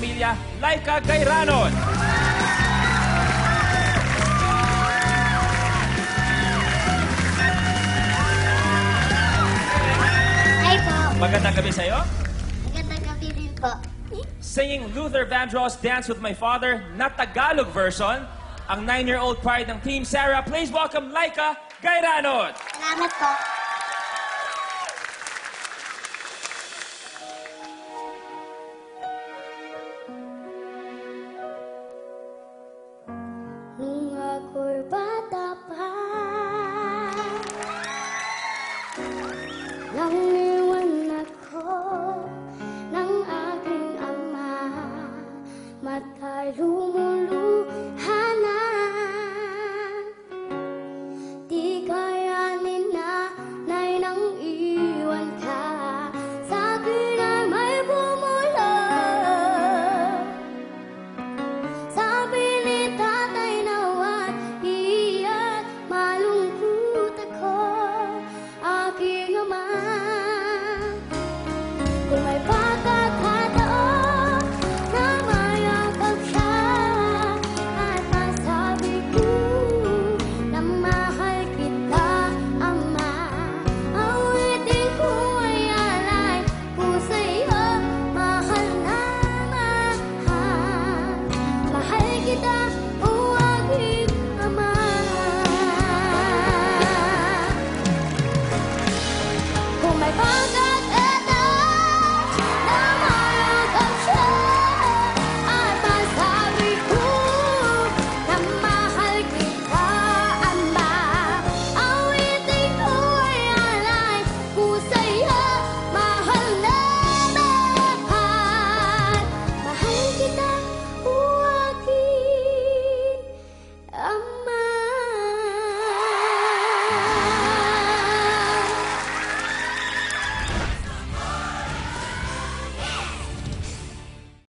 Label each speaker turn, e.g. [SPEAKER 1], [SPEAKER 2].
[SPEAKER 1] pamilya, Laika Gayranon.
[SPEAKER 2] Hi po.
[SPEAKER 1] Magandang gabi sa'yo.
[SPEAKER 2] Magandang gabi din po.
[SPEAKER 1] Singing Luther Vandross, Dance with My Father, na Tagalog version, ang 9-year-old pride ng Team Sarah. Please welcome Laika Gayranon.
[SPEAKER 2] Salamat po.